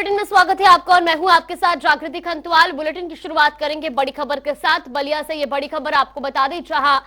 Bulletin में स्वागत है आपका और मैं हूं आपके साथ जागृति खंतवाल। बुलेटिन की शुरुआत करेंगे बड़ी खबर के साथ। बलिया से ये बड़ी खबर आपको बता दें, जहां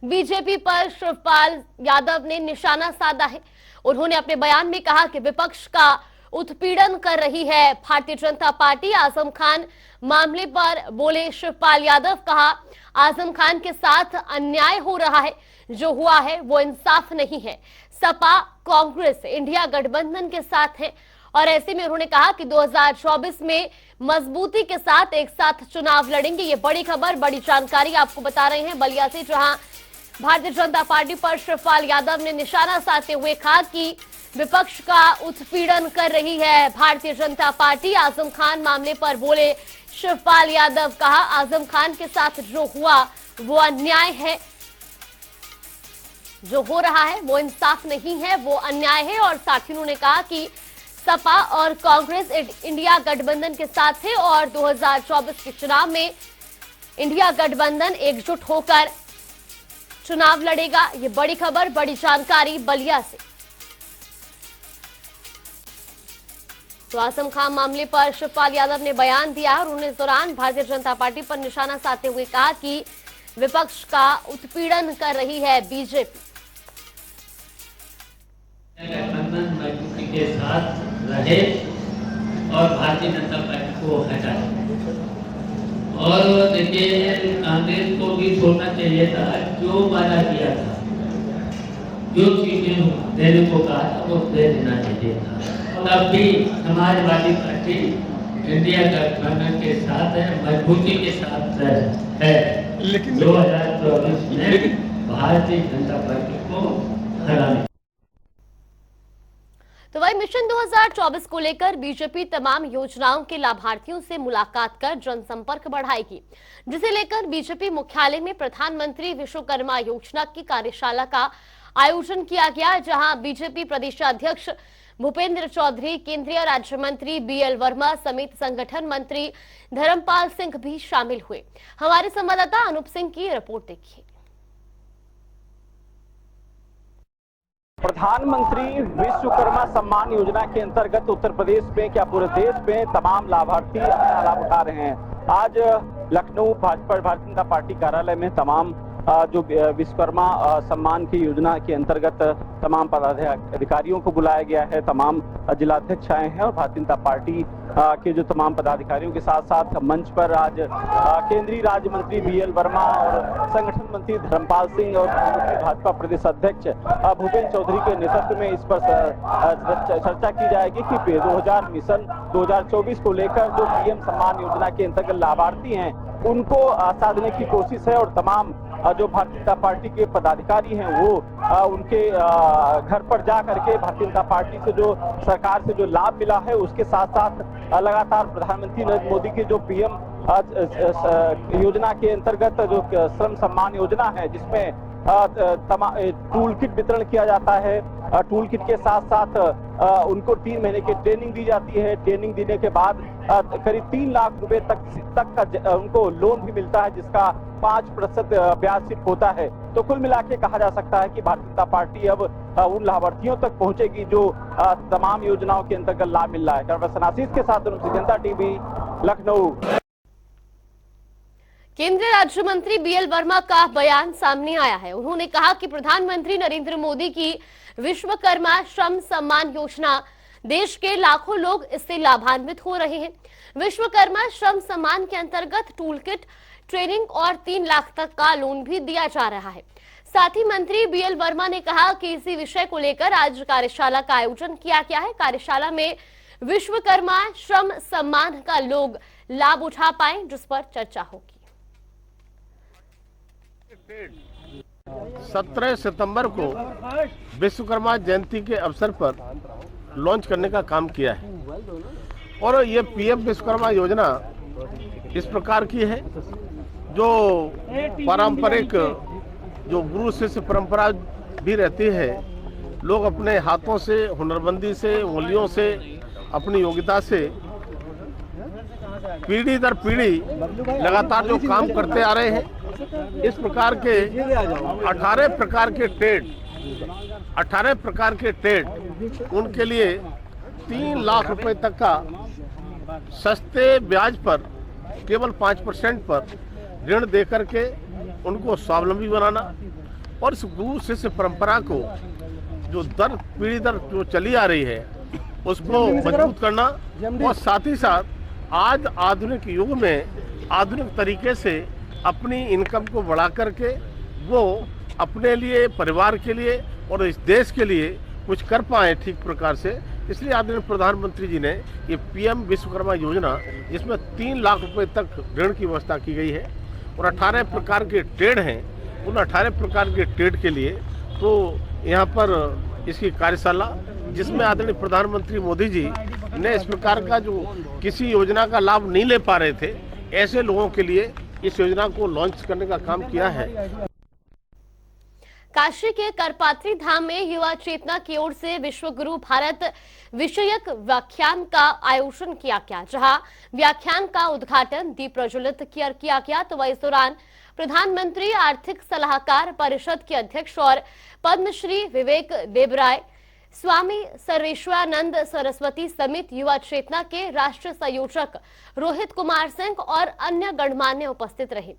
बीजेपी पर शिवपाल यादव ने निशाना साधा है। उन्होंने अपने बयान में कहा कि विपक्ष का उत्पीड़न कर रही है भारतीय जनता पार्टी। आजम खान मामले पर बोले शिवपाल यादव, कहा आजम खान के साथ अन्याय हो रहा है, जो हुआ है वो इंसाफ नहीं है। सपा कांग्रेस इंडिया गठबंधन के साथ है और ऐसे में उन्होंने कहा कि 2024 में मजबूती के साथ एक साथ चुनाव लड़ेंगे। ये बड़ी खबर, बड़ी जानकारी आपको बता रहे हैं बलिया से, जहां भारतीय जनता पार्टी पर शिवपाल यादव ने निशाना साधते हुए कहा कि विपक्ष का उत्पीड़न कर रही है भारतीय जनता पार्टी। आजम खान मामले पर बोले शिवपाल यादव, कहा आजम खान के साथ जो हुआ वो अन्याय है, जो हो रहा है वो इंसाफ नहीं है, वो अन्याय है। और साथ ही उन्होंने कहा कि सपा और कांग्रेस इंडिया गठबंधन के साथ है और 2024 के चुनाव में इंडिया गठबंधन एकजुट होकर चुनाव लड़ेगा। ये बड़ी खबर, बड़ी जानकारी बलिया से। तो आजम खान मामले पर शिवपाल यादव ने बयान दिया और उन्होंने इस दौरान भारतीय जनता पार्टी पर निशाना साधते हुए कहा कि विपक्ष का उत्पीड़न कर रही है बीजेपी। गठबंधन मजबूती के साथ रहे और भारतीय जनता पार्टी को हटाए। और देखिए, कांग्रेस को भी छोड़ना चाहिए था। जो वादा किया था, जो चीजें देने को कहा था, वो दे देना चाहिए था। तब भी समाजवादी पार्टी इंडिया गठबंधन के साथ है, मजबूती के साथ है। लेकिन 2024 में भारतीय जनता पार्टी को हराने। तो वही मिशन 2024 को लेकर बीजेपी तमाम योजनाओं के लाभार्थियों से मुलाकात कर जनसंपर्क बढ़ाएगी, जिसे लेकर बीजेपी मुख्यालय में प्रधानमंत्री विश्वकर्मा योजना की कार्यशाला का आयोजन किया गया, जहां बीजेपी प्रदेशाध्यक्ष भूपेंद्र चौधरी, केंद्रीय राज्य मंत्री बीएल वर्मा समेत संगठन मंत्री धर्मपाल सिंह भी शामिल हुए। हमारे संवाददाता अनूप सिंह की रिपोर्ट देखिए। प्रधानमंत्री विश्वकर्मा सम्मान योजना के अंतर्गत उत्तर प्रदेश में क्या पूरे देश में तमाम लाभार्थी अपना लाभ उठा रहे हैं। आज लखनऊ भारतीय जनता पार्टी कार्यालय में तमाम जो विश्वकर्मा सम्मान की योजना के अंतर्गत तमाम पदाधिकारियों को बुलाया गया है। तमाम जिलाध्यक्ष आए हैं और भारतीय जनता पार्टी के जो तमाम पदाधिकारियों के साथ साथ मंच पर आज केंद्रीय राज्य मंत्री बीएल वर्मा और संगठन मंत्री धर्मपाल सिंह और भाजपा प्रदेश अध्यक्ष भूपेंद्र चौधरी के नेतृत्व में इस पर चर्चा की जाएगी कि 2000 मिशन 2024 को लेकर जो पीएम सम्मान योजना के अंतर्गत लाभार्थी हैं उनको साधने की कोशिश है और तमाम जो भारतीय जनता पार्टी के पदाधिकारी हैं वो उनके घर पर जा करके भारतीय जनता पार्टी से जो सरकार से जो लाभ मिला है उसके साथ साथ लगातार प्रधानमंत्री नरेंद्र मोदी की जो पीएम योजना के अंतर्गत जो श्रम सम्मान योजना है, जिसमें टूल किट वितरण किया जाता है। टूल किट के साथ साथ उनको 3 महीने की ट्रेनिंग दी जाती है। ट्रेनिंग देने के बाद करीब 3 लाख रुपए तक का उनको लोन भी मिलता है, जिसका 5% ब्याज सिर्फ होता है। तो कुल मिला के कहा जा सकता है कि भारतीय जनता पार्टी अब उन लाभार्थियों तक पहुंचेगी जो तमाम योजनाओं के अंतर्गत लाभ मिल रहा है। कैमरामैन आशीष के साथ जनता टीवी, लखनऊ। केंद्रीय राज्य मंत्री बीएल वर्मा का बयान सामने आया है। उन्होंने कहा कि प्रधानमंत्री नरेंद्र मोदी की विश्वकर्मा श्रम सम्मान योजना, देश के लाखों लोग इससे लाभान्वित हो रहे हैं। विश्वकर्मा श्रम सम्मान के अंतर्गत टूल किट, ट्रेनिंग और 3 लाख तक का लोन भी दिया जा रहा है। साथ ही मंत्री बीएल वर्मा ने कहा कि इसी विषय को लेकर आज कार्यशाला का आयोजन किया गया है। कार्यशाला में विश्वकर्मा श्रम सम्मान का लोग लाभ उठा पाए, जिस पर चर्चा होगी। 17 सितंबर को विश्वकर्मा जयंती के अवसर पर लॉन्च करने का काम किया है और ये पीएम विश्वकर्मा योजना इस प्रकार की है जो पारंपरिक जो गुरु शिष्य परंपरा भी रहती है। लोग अपने हाथों से, हुनरबंदी से, उंगलियों से, अपनी योग्यता से पीढ़ी दर पीढ़ी लगातार जो काम करते आ रहे हैं। इस प्रकार के 18 प्रकार के ट्रेड उनके लिए 3 लाख रुपए तक का सस्ते ब्याज पर केवल 5% पर ऋण देकर के उनको स्वावलंबी बनाना और इस गुरु शिष्य परंपरा को जो दर पीढ़ी दर जो चली आ रही है उसको मजबूत करना और साथ ही साथ आज आधुनिक युग में आधुनिक तरीके से अपनी इनकम को बढ़ा करके वो अपने लिए, परिवार के लिए और इस देश के लिए कुछ कर पाए ठीक प्रकार से। इसलिए आदरणीय प्रधानमंत्री जी ने ये पीएम विश्वकर्मा योजना, जिसमें 3 लाख रुपए तक ऋण की व्यवस्था की गई है और 18 प्रकार के ट्रेड हैं, उन 18 प्रकार के ट्रेड के लिए तो यहाँ पर इसकी कार्यशाला, जिसमें आदरणीय प्रधानमंत्री मोदी जी ने इस प्रकार का जो किसी योजना का लाभ नहीं ले पा रहे थे, ऐसे लोगों के लिए इस योजना को लॉन्च करने का काम किया है। काशी के करपात्री धाम में युवा चेतना की ओर से विश्व गुरु भारत विषयक व्याख्यान का आयोजन किया गया, जहां व्याख्यान का उद्घाटन दीप प्रज्वलित किया गया। तो इस दौरान प्रधानमंत्री आर्थिक सलाहकार परिषद के अध्यक्ष और पद्मश्री विवेक देबराय, स्वामी सर्वेश्वरानंद सरस्वती समेत युवा चेतना के राष्ट्रीय संयोजक रोहित कुमार सिंह और अन्य गणमान्य उपस्थित रहे।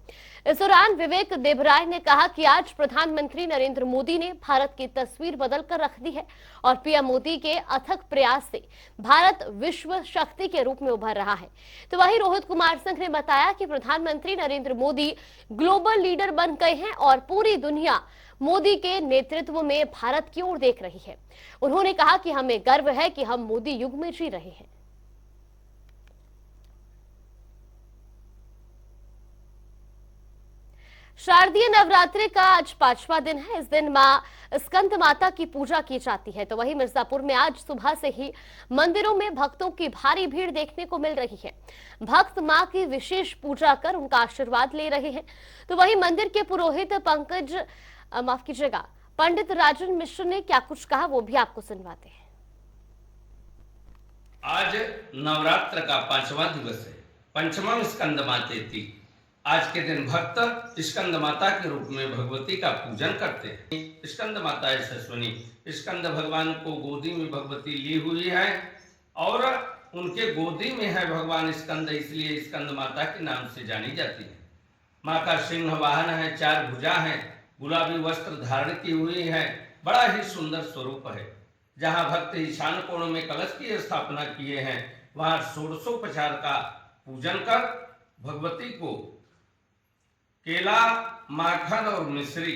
इस दौरान विवेक देबराय ने कहा कि आज प्रधानमंत्री नरेंद्र मोदी ने भारत की तस्वीर बदलकर रख दी है और पीएम मोदी के अथक प्रयास से भारत विश्व शक्ति के रूप में उभर रहा है। तो वहीं रोहित कुमार सिंह ने बताया कि प्रधानमंत्री नरेंद्र मोदी ग्लोबल लीडर बन गए हैं और पूरी दुनिया मोदी के नेतृत्व में भारत की ओर देख रही है। उन्होंने कहा कि हमें गर्व है कि हम मोदी युग में जी रहे हैं। शारदीय नवरात्रि का आज 5वां दिन है। इस दिन मां स्कंद माता की पूजा की जाती है। तो वहीं मिर्जापुर में आज सुबह से ही मंदिरों में भक्तों की भारी भीड़ देखने को मिल रही है। भक्त मां की विशेष पूजा कर उनका आशीर्वाद ले रहे हैं। तो वहीं मंदिर के पुरोहित पंडित राजन मिश्र ने क्या कुछ कहा, वो भी आपको सुनवाते हैं। आज नवरात्र का 5वां दिवस है, पंचमम स्कंद माते थी। आज के दिन भक्त स्कंद माता के रूप में भगवती का पूजन करते हैं। स्कंद माता यशस्विनी, स्कंद भगवान को गोदी में भगवती ली हुई है और उनके गोदी में है भगवान स्कंद, इसलिए स्कंद माता के नाम से जानी जाती है। माँ का सिंह वाहन है, 4 भुजा है, गुलाबी वस्त्र धारण की हुई है, बड़ा ही सुंदर स्वरूप है। जहाँ भक्त ईशान कोण में कलश की स्थापना किए हैं, वहाँ षोडशोपचार का पूजन कर भगवती को केला, माखन और मिश्री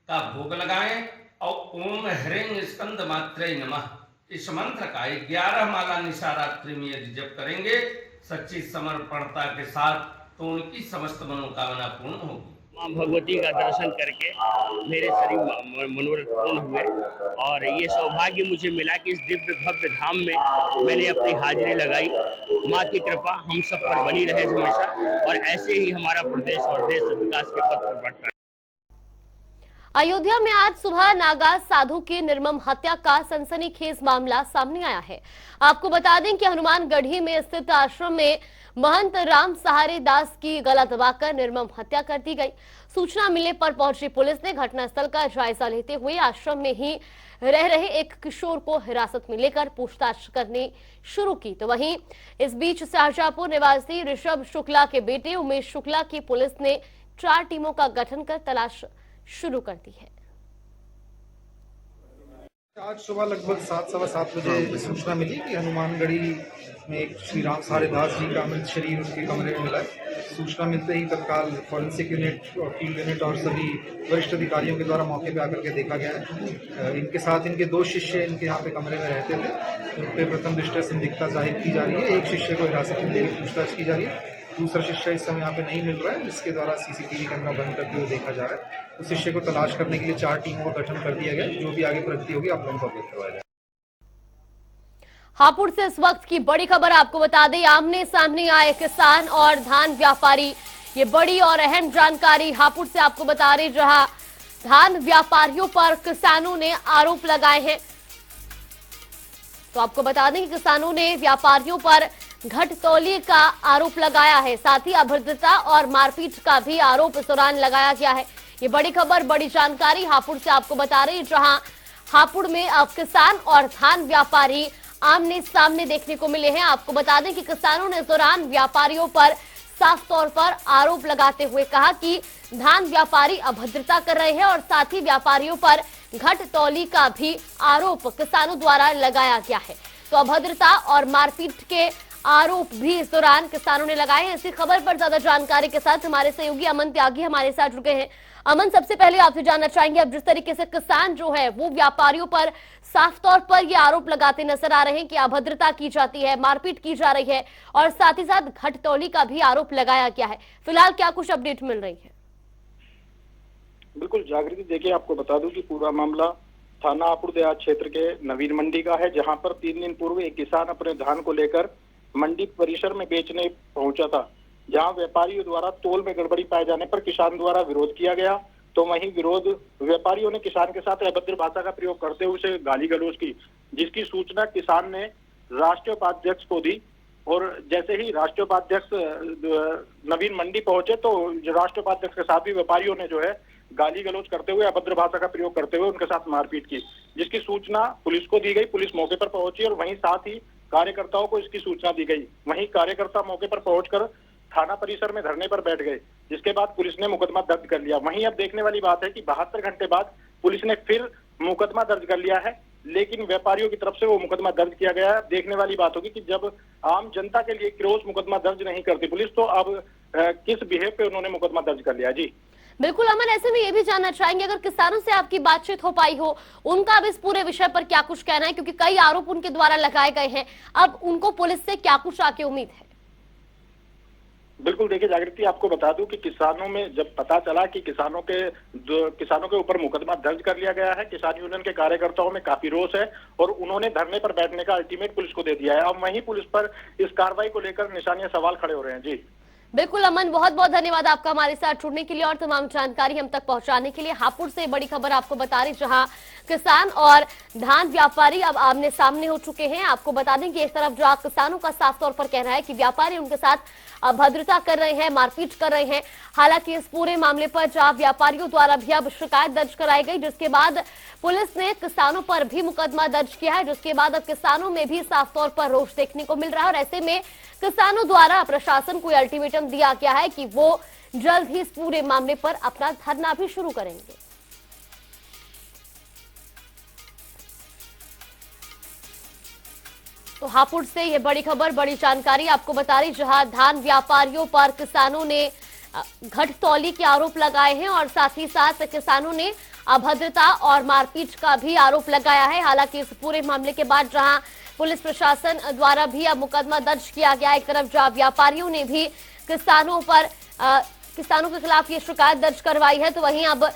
का भोग लगाएं और ओम ह्रीं स्कंद मात्रे नमः इस मंत्र का 11 माला निशारात्रि में यदि जप करेंगे सच्ची समर्पणता के साथ, तो उनकी समस्त मनोकामना पूर्ण होगी। माँ भगवती का दर्शन करके मेरे शरीर मनोरथ पूर्ण हुए और ये सौभाग्य मुझे मिला कि इस दिव्य भव्य धाम में मैंने अपनी हाजिरी लगाई। माँ की कृपा हम सब पर बनी रहे हमेशा और ऐसे ही हमारा प्रदेश और देश विकास के पथ पर बढ़ता है। अयोध्या में आज सुबह नागा साधु की निर्मम हत्या का सनसनीखेज मामला सामने आया है। आपको बता दें कि हनुमानगढ़ी में स्थित आश्रम में महंत राम सहारे दास की गला दबाकर निर्मम हत्या कर दी गई। सूचना मिलने पर पहुंची पुलिस ने घटनास्थल का जायजा लेते हुए आश्रम में ही रह रहे एक किशोर को हिरासत में लेकर पूछताछ करनी शुरू की। तो वहीं इस बीच शाहजहांपुर निवासी ऋषभ शुक्ला के बेटे उमेश शुक्ला की पुलिस ने 4 टीमों का गठन कर तलाश शुरू कर दी है। आज सुबह लगभग 7-7:15 बजे सूचना मिली कि हनुमानगढ़ी में एक श्री राम सहारे दास जी का अमृत शरीर उसके कमरे में मिला है। सूचना मिलते ही तत्काल फॉरेंसिक यूनिट और फील्ड यूनिट और सभी वरिष्ठ अधिकारियों के द्वारा मौके पर आकर के देखा गया है। इनके साथ इनके 2 शिष्य इनके यहाँ पे कमरे में रहते थे। उन पर प्रथम दृष्टया संदिग्धता जाहिर की जा रही है। एक शिष्य को हिरासत में लेकर पूछताछ की जा रही है। दूसरा शिष्य इस समय यहाँ पे नहीं मिल रहा है, जिसके द्वारा सीसीटीवी कैमरा बंद करके हुए देखा जा रहा है। उस शिष्य को तलाश करने के लिए 4 टीमों का गठन कर दिया गया। जो भी आगे प्रगति होगी आप लोगों को अवगत करवाया जाएगा। हापुड़ से इस वक्त की बड़ी खबर आपको बता दें, आमने सामने आए किसान और धान व्यापारी। ये बड़ी और अहम जानकारी हापुड़ से आपको बता रहे, जहां धान व्यापारियों पर किसानों ने आरोप लगाए हैं। तो आपको बता दें कि किसानों ने व्यापारियों पर घटतौली का आरोप लगाया है, साथ ही अभद्रता और मारपीट का भी आरोप इस दौरान लगाया गया है। ये बड़ी खबर, बड़ी जानकारी हापुड़ से आपको बता रही, जहां हापुड़ में अब किसान और धान व्यापारी आमने सामने देखने को मिले हैं। आपको बता दें कि किसानों ने इस दौरान व्यापारियों पर साफ तौर पर आरोप लगाते हुए कहा कि धान व्यापारी अभद्रता कर रहे हैं और साथ ही व्यापारियों पर घट तौली का भी आरोप किसानों द्वारा लगाया गया है। तो अभद्रता और मारपीट के आरोप भी इस दौरान किसानों ने लगाए हैं। इसी खबर पर ज्यादा जानकारी के साथ हमारे सहयोगी अमन त्यागी हमारे साथ जुड़े हैं। अमन, सबसे पहले आपसे जानना चाहेंगे, अब जिस तरीके से किसान जो है वो व्यापारियों पर साफ तौर पर ये आरोप लगाते नजर आ रहे हैं कि अभद्रता की जाती है, मारपीट की जा रही है और साथ ही साथ घटतौली का भी आरोप लगाया गया है, फिलहाल क्या कुछ अपडेट मिल रही है? बिल्कुल जागृति, देखिए आपको बता दूं कि पूरा मामला थाना हापुड़ देहात क्षेत्र के नवीन मंडी का है, जहां पर 3 दिन पूर्व एक किसान अपने धान को लेकर मंडी परिसर में बेचने पहुंचा था, जहां व्यापारियों द्वारा तोल में गड़बड़ी पाए जाने पर किसान द्वारा विरोध किया गया। तो वहीं विरोध व्यापारियों ने किसान के साथ अभद्र भाषा का प्रयोग करते हुए उसे गाली गलौज की, जिसकी सूचना किसान ने राष्ट्रीय उपाध्यक्ष को दी। और जैसे ही राष्ट्रीय उपाध्यक्ष नवीन मंडी पहुंचे तो राष्ट्रीय उपाध्यक्ष के साथ भी व्यापारियों ने जो है गाली गलौज करते हुए अभद्र भाषा का प्रयोग करते हुए उनके साथ मारपीट की, जिसकी सूचना पुलिस को दी गई। पुलिस मौके पर पहुंची और वहीं साथ ही कार्यकर्ताओं को इसकी सूचना दी गई। वहीं कार्यकर्ता मौके पर पहुंचकर थाना परिसर में धरने पर बैठ गए, जिसके बाद पुलिस ने मुकदमा दर्ज कर लिया। वहीं अब देखने वाली बात है कि 72 घंटे बाद पुलिस ने फिर मुकदमा दर्ज कर लिया है, लेकिन व्यापारियों की तरफ से वो मुकदमा दर्ज किया गया है। देखने वाली बात होगी कि जब आम जनता के लिए क्रॉस मुकदमा दर्ज नहीं करती पुलिस, तो अब किस बिहेव पे उन्होंने मुकदमा दर्ज कर लिया। जी बिल्कुल अमन, ऐसे में ये भी जानना चाहेंगे, अगर किसानों से आपकी बातचीत हो पाई हो, उनका अब इस पूरे विषय पर क्या कुछ कहना है, क्योंकि कई आरोप उनके द्वारा लगाए गए हैं, अब उनको पुलिस से क्या कुछ आके उम्मीद है? बिल्कुल देखिए जागृति, आपको बता दूं कि किसानों में जब पता चला कि किसानों के ऊपर मुकदमा दर्ज कर लिया गया है, किसान यूनियन के कार्यकर्ताओं में काफी रोष है और उन्होंने धरने पर बैठने का अल्टीमेट पुलिस को दे दिया है। अब वहीं पुलिस पर इस कार्रवाई को लेकर निशानियां सवाल खड़े हो रहे हैं। जी बिल्कुल अमन, बहुत बहुत धन्यवाद आपका हमारे साथ जुड़ने के लिए और तमाम जानकारी हम तक पहुंचाने के लिए। हापुड़ से बड़ी खबर आपको बता रही, जहां किसान और धान व्यापारी अब आमने सामने हो चुके हैं। आपको बता दें कि एक तरफ जहां किसानों का साफ तौर पर कहना है कि व्यापारी उनके साथ अभद्रता कर रहे हैं, मारपीट कर रहे हैं। हालांकि इस पूरे मामले पर जहां व्यापारियों द्वारा भी अब शिकायत दर्ज कराई गई, जिसके बाद पुलिस ने किसानों पर भी मुकदमा दर्ज किया है, जिसके बाद अब किसानों में भी साफ तौर पर रोष देखने को मिल रहा है। और ऐसे में किसानों द्वारा प्रशासन को अल्टीमेटम दिया गया है कि वो जल्द ही इस पूरे मामले पर अपना धरना भी शुरू करेंगे। तो हापुड़ से ये बड़ी खबर, बड़ी जानकारी आपको बता रही, जहां धान व्यापारियों पर किसानों ने घटतौली के आरोप लगाए हैं और साथ ही साथ किसानों ने अभद्रता और मारपीट का भी आरोप लगाया है। हालांकि इस पूरे मामले के बाद जहां पुलिस प्रशासन द्वारा भी अब मुकदमा दर्ज किया गया, एक तरफ जहां व्यापारियों ने भी किसानों के खिलाफ ये शिकायत दर्ज करवाई है, तो वहीं अब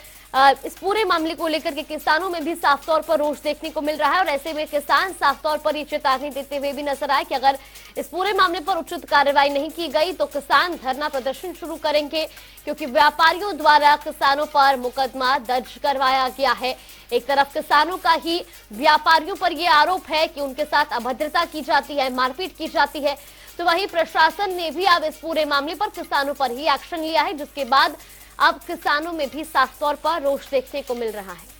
इस पूरे मामले को लेकर के किसानों में भी साफ तौर पर रोष देखने को मिल रहा है। और ऐसे में किसान साफ तौर पर ये चेतावनी देते हुए भी नजर आए कि अगर इस पूरे मामले पर उचित कार्रवाई नहीं की गई तो किसान धरना प्रदर्शन शुरू करेंगे, क्योंकि व्यापारियों द्वारा किसानों पर मुकदमा दर्ज करवाया गया है। एक तरफ किसानों का ही व्यापारियों पर यह आरोप है कि उनके साथ अभद्रता की जाती है, मारपीट की जाती है, तो वहीं प्रशासन ने भी अब इस पूरे मामले पर किसानों पर ही एक्शन लिया है, जिसके बाद अब किसानों में भी साफ तौर पर रोष देखने को मिल रहा है।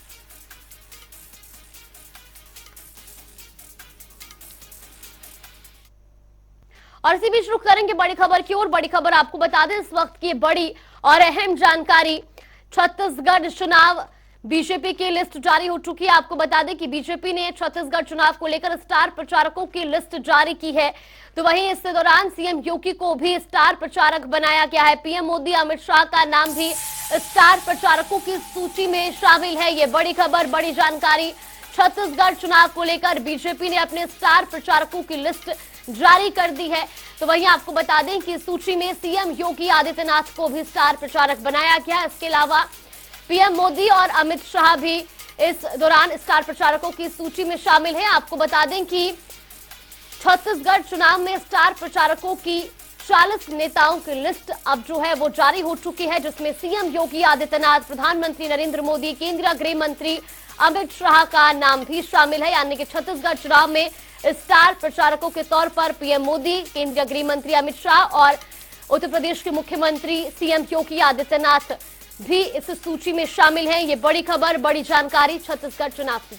और इसी बीच रुख करेंगे बड़ी खबर की ओर। बड़ी खबर आपको बता दें, इस वक्त की बड़ी और अहम जानकारी, छत्तीसगढ़ चुनाव बीजेपी की लिस्ट जारी हो चुकी है। आपको बता दें कि बीजेपी ने छत्तीसगढ़ चुनाव को लेकर स्टार प्रचारकों की लिस्ट जारी की है। तो वहीं इस दौरान सीएम योगी को भी स्टार प्रचारक बनाया गया है। पीएम मोदी, अमित शाह का नाम भी स्टार प्रचारकों की सूची में शामिल है। ये बड़ी खबर, बड़ी जानकारी, छत्तीसगढ़ चुनाव को लेकर बीजेपी ने अपने स्टार प्रचारकों की लिस्ट जारी कर दी है। तो वहीं आपको बता दें कि सूची में सीएम योगी आदित्यनाथ को भी स्टार प्रचारक बनाया गया। इसके अलावा पीएम मोदी और अमित शाह भी इस दौरान स्टार प्रचारकों की सूची में शामिल हैं। आपको बता दें कि छत्तीसगढ़ चुनाव में स्टार प्रचारकों की 40 नेताओं की लिस्ट अब जो है वो जारी हो चुकी है, जिसमें सीएम योगी आदित्यनाथ, प्रधानमंत्री नरेंद्र मोदी, केंद्रीय गृह मंत्री अमित शाह का नाम भी शामिल है। यानी कि छत्तीसगढ़ चुनाव में स्टार प्रचारकों के तौर पर पीएम मोदी, केंद्रीय गृह मंत्री अमित शाह और उत्तर प्रदेश के मुख्यमंत्री सीएम योगी आदित्यनाथ भी इस सूची में शामिल हैं। ये बड़ी खबर, बड़ी जानकारी छत्तीसगढ़ चुनाव से।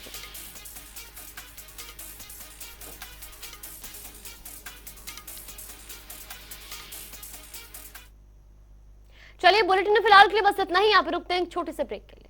चलिए बुलेटिन में फिलहाल के लिए बस इतना ही, यहाँ पे रुकते हैं एक छोटे से ब्रेक के लिए।